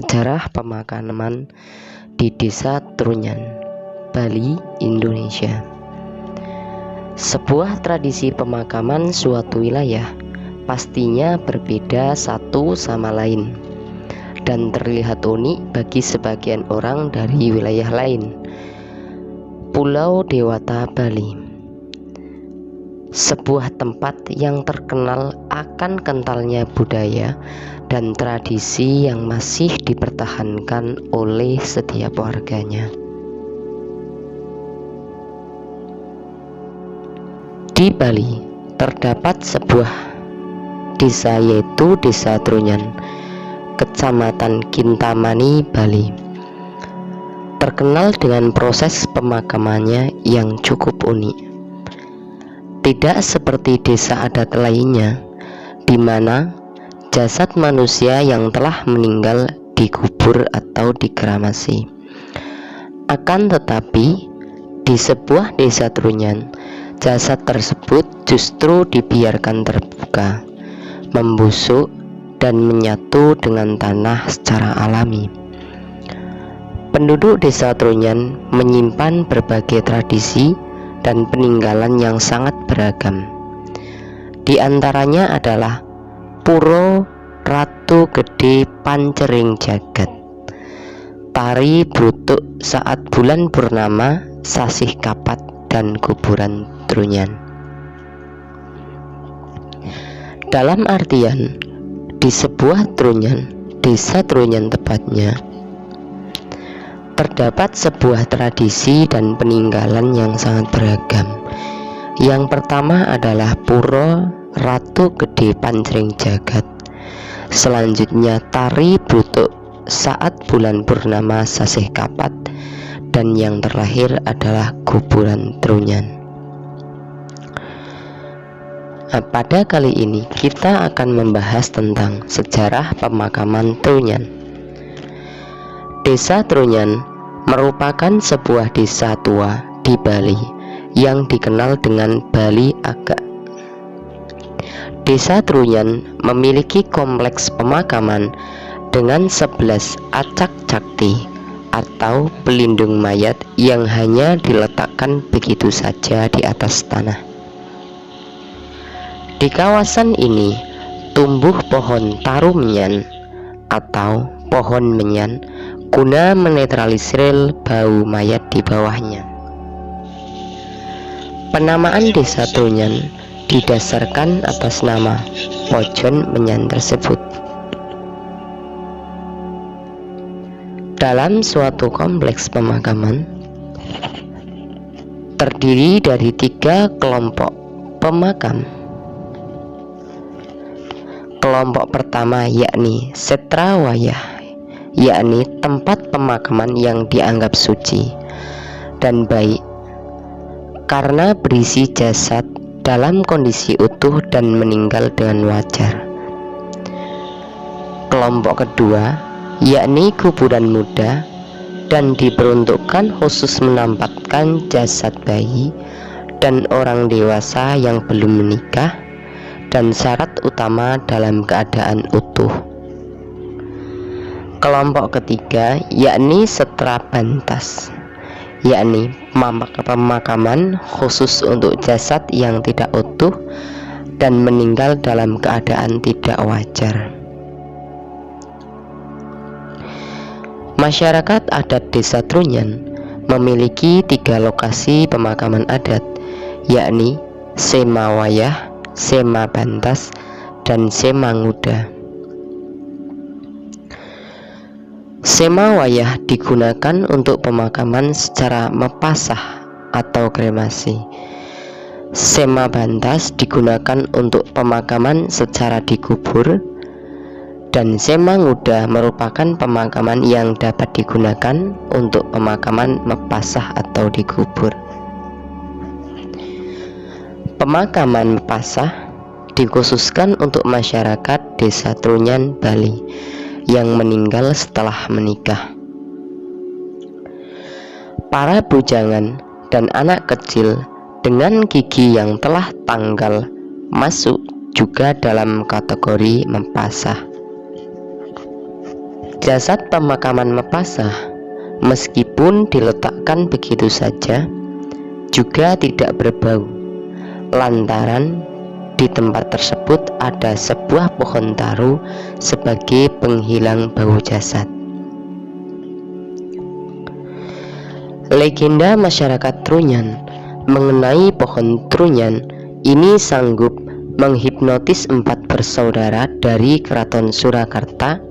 sejarah pemakaman di Desa Trunyan, Bali, Indonesia. Sebuah tradisi pemakaman suatu wilayah pastinya berbeda satu sama lain dan terlihat unik bagi sebagian orang dari wilayah lain. Pulau Dewata, Bali, sebuah tempat yang terkenal akan kentalnya budaya dan tradisi yang masih dipertahankan oleh setiap warganya. Di Bali terdapat sebuah desa, yaitu Desa Trunyan, Kecamatan Kintamani, Bali. Terkenal dengan proses pemakamannya yang cukup unik. Tidak seperti desa adat lainnya, di mana jasad manusia yang telah meninggal dikubur atau dikremasi. Akan tetapi, di sebuah desa Trunyan, jasad tersebut justru dibiarkan terbuka, membusuk, dan menyatu dengan tanah secara alami. Penduduk desa Trunyan menyimpan berbagai tradisi dan peninggalan yang sangat beragam. Di antaranya adalah Puro Ratu Gede Pancering Jagat, tari brutuk saat bulan purnama, sasih kapat, dan kuburan Trunyan. Dalam artian, di sebuah Trunyan, Desa Trunyan tepatnya, terdapat sebuah tradisi dan peninggalan yang sangat beragam. Yang pertama adalah Puro Ratu Gede Pancering Jagat. Selanjutnya tari brutuk saat bulan purnama, sasih kapat, dan yang terakhir adalah kuburan Trunyan. Pada kali ini kita akan membahas tentang sejarah pemakaman Trunyan. Desa Trunyan merupakan sebuah desa tua di Bali yang dikenal dengan Bali Aga. Desa Trunyan memiliki kompleks pemakaman dengan 11 acak cakti atau pelindung mayat yang hanya diletakkan begitu saja di atas tanah. Di kawasan ini tumbuh pohon tarumenyan atau pohon menyan guna menetralisir bau mayat di bawahnya. Penamaan Desa Trunyan didasarkan atas nama pohon menyan tersebut. Dalam suatu kompleks pemakaman terdiri dari 3 kelompok pemakam. Kelompok pertama yakni Setrawayah, yakni tempat pemakaman yang dianggap suci dan baik karena berisi jasad dalam kondisi utuh dan meninggal dengan wajar. Kelompok kedua yakni kuburan muda dan diperuntukkan khusus menempatkan jasad bayi dan orang dewasa yang belum menikah dan syarat utama dalam keadaan utuh. Kelompok ketiga yakni Setrabantas, yakni pemakaman khusus untuk jasad yang tidak utuh dan meninggal dalam keadaan tidak wajar. Masyarakat adat Desa Trunyan memiliki 3 lokasi pemakaman adat, yakni Semawayah, Semabantas, dan Semanguda. Semawayah digunakan untuk pemakaman secara mepasah atau kremasi. Semabantas digunakan untuk pemakaman secara dikubur, dan Semanguda merupakan pemakaman yang dapat digunakan untuk pemakaman mepasah atau dikubur. Pemakaman mepasah dikhususkan untuk masyarakat Desa Trunyan, Bali yang meninggal setelah menikah. Para bujangan dan anak kecil dengan gigi yang telah tanggal masuk juga dalam kategori mempasah. Jasad pemakaman Mepasah, meskipun diletakkan begitu saja, juga tidak berbau, lantaran di tempat tersebut ada sebuah pohon taru sebagai penghilang bau jasad. Legenda masyarakat Trunyan mengenai pohon Trunyan ini sanggup menghipnotis 4 bersaudara dari Keraton Surakarta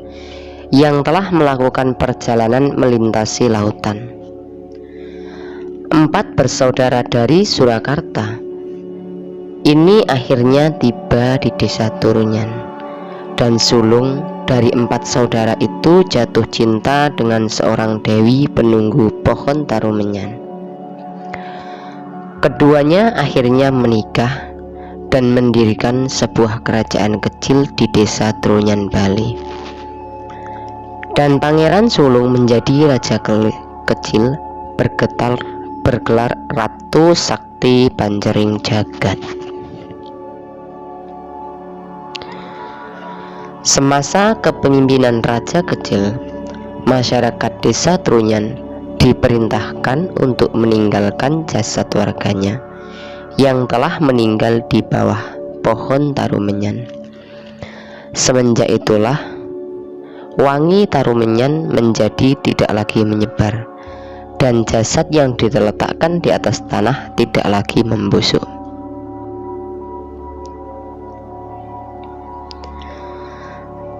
yang telah melakukan perjalanan melintasi lautan. 4 bersaudara dari Surakarta ini akhirnya tiba di desa Trunyan, dan sulung dari 4 saudara itu jatuh cinta dengan seorang dewi penunggu pohon tarumenyan. Keduanya akhirnya menikah dan mendirikan sebuah kerajaan kecil di desa Trunyan, Bali. Dan Pangeran Sulung menjadi raja kecil bergelar Ratu Sakti Panjering Jagat. Semasa kepemimpinan raja kecil, masyarakat desa Trunyan diperintahkan untuk meninggalkan jasad warganya yang telah meninggal di bawah pohon tarumenyan. Semenjak itulah wangi tarumenyan menjadi tidak lagi menyebar, dan jasad yang diletakkan di atas tanah tidak lagi membusuk.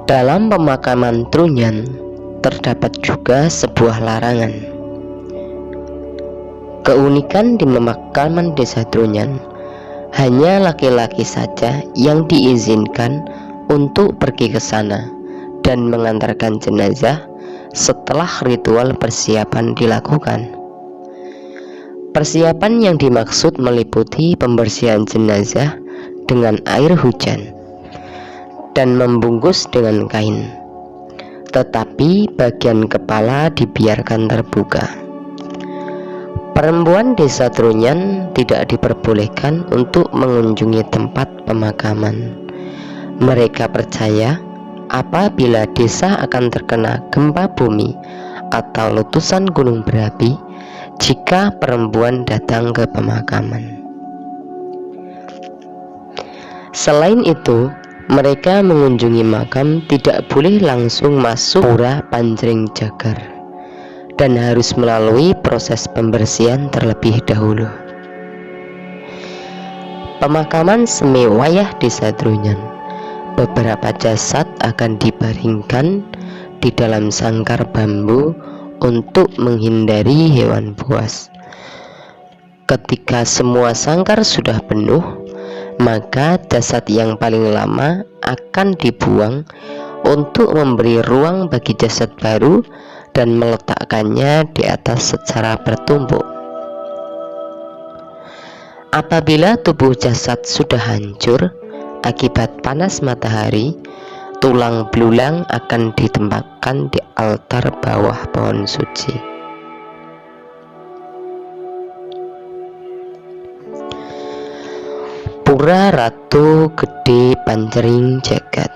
Dalam pemakaman Trunyan terdapat juga sebuah larangan. Keunikan di pemakaman desa Trunyan, hanya laki-laki saja yang diizinkan untuk pergi ke sana dan mengantarkan jenazah setelah ritual persiapan dilakukan. Persiapan yang dimaksud meliputi pembersihan jenazah dengan air hujan dan membungkus dengan kain, tetapi bagian kepala dibiarkan terbuka. Perempuan desa Trunyan tidak diperbolehkan untuk mengunjungi tempat pemakaman. Mereka percaya apabila desa akan terkena gempa bumi atau letusan gunung berapi jika perempuan datang ke pemakaman. Selain itu, mereka mengunjungi makam tidak boleh langsung masuk pura Panjering Jagat dan harus melalui proses pembersihan terlebih dahulu. Pemakaman Semewayah desa Trunyan, beberapa jasad akan dibaringkan di dalam sangkar bambu untuk menghindari hewan buas. Ketika semua sangkar sudah penuh, maka jasad yang paling lama akan dibuang untuk memberi ruang bagi jasad baru dan meletakkannya di atas secara bertumpuk. Apabila tubuh jasad sudah hancur akibat panas matahari, tulang belulang akan ditempatkan di altar bawah pohon suci. Pura Ratu Gede Panjering Jagat.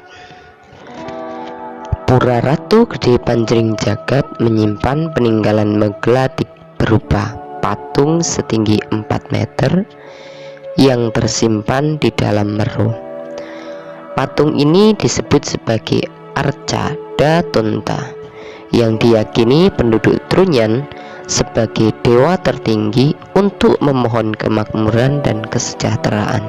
Pura Ratu Gede Panjering Jagat menyimpan peninggalan megalitik berupa patung setinggi 4 meter yang tersimpan di dalam meru. Patung ini disebut sebagai Arca Datonta, yang diyakini penduduk Trunyan sebagai dewa tertinggi untuk memohon kemakmuran dan kesejahteraan.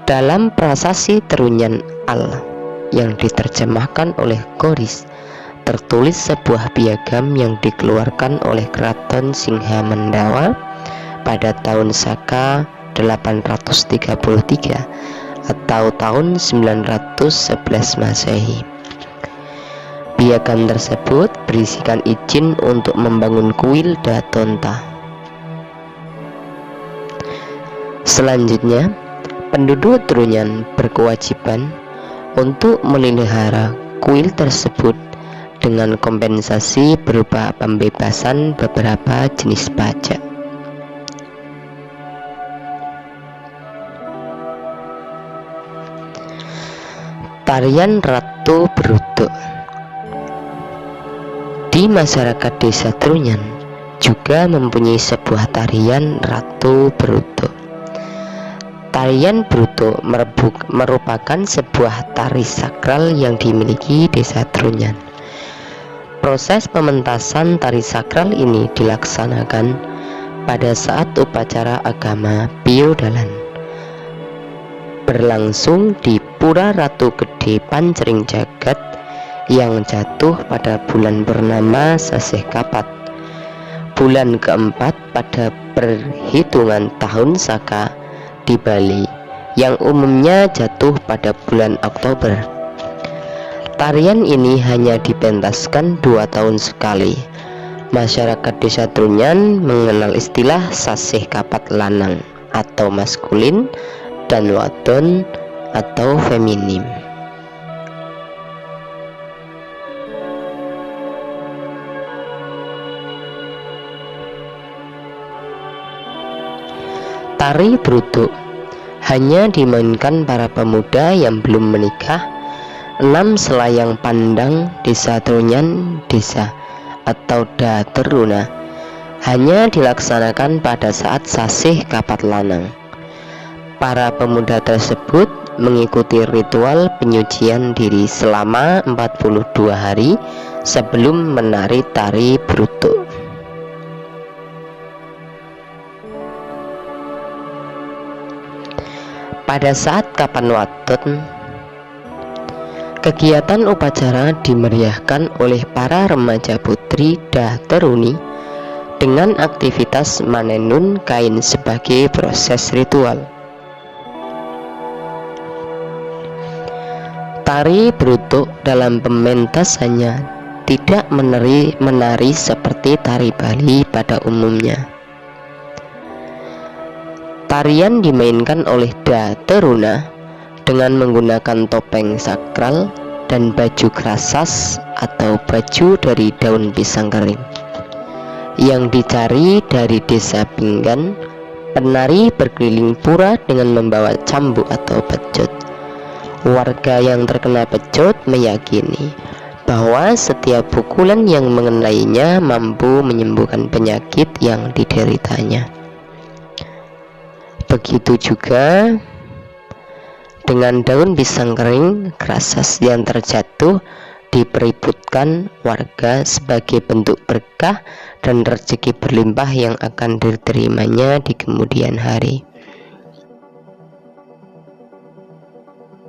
Dalam prasasti Trunyan Al yang diterjemahkan oleh Goris, tertulis sebuah piagam yang dikeluarkan oleh Keraton Singha Mandawa pada tahun Saka 833 atau tahun 911 Masehi. Piagam tersebut berisikan izin untuk membangun kuil Datonta. Selanjutnya, penduduk Trunyan berkewajiban untuk memelihara kuil tersebut dengan kompensasi berupa pembebasan beberapa jenis pajak. Tarian Ratu Brutuk. Di masyarakat desa Trunyan juga mempunyai sebuah tarian Ratu Brutuk. Tarian Brutuk merupakan sebuah tari sakral yang dimiliki desa Trunyan. Proses pementasan tari sakral ini dilaksanakan pada saat upacara agama Piodalan, berlangsung di Pura Ratu Gede Pancring Jagat yang jatuh pada bulan bernama Sasih Kapat, bulan keempat pada perhitungan tahun Saka di Bali, yang umumnya jatuh pada bulan Oktober. Tarian ini hanya dipentaskan 2 tahun sekali. Masyarakat desa Trunyan mengenal istilah Sasih Kapat lanang atau maskulin dan wadon atau feminim. Tari Brutuk hanya dimainkan para pemuda yang belum menikah. 6 selayang pandang desa Trunyan desa atau Dateruna hanya dilaksanakan pada saat Sasih Kapat lanang. Para pemuda tersebut mengikuti ritual penyucian diri selama 42 hari sebelum menari tari Brutuk. Pada saat Kapan Waton, kegiatan upacara dimeriahkan oleh para remaja putri Dateruni dengan aktivitas menenun kain sebagai proses ritual. Tari Brutuk dalam pementasannya tidak menari seperti tari Bali pada umumnya. Tarian dimainkan oleh Dateruna dengan menggunakan topeng sakral dan baju krasas atau baju dari daun pisang kering. Yang dicari dari desa Pinggan, penari berkeliling pura dengan membawa cambuk atau pecut. Warga yang terkena pecut meyakini bahwa setiap pukulan yang mengenainya mampu menyembuhkan penyakit yang dideritanya. Begitu juga dengan daun pisang kering krasas yang terjatuh dipeributkan warga sebagai bentuk berkah dan rezeki berlimpah yang akan diterimanya di kemudian hari.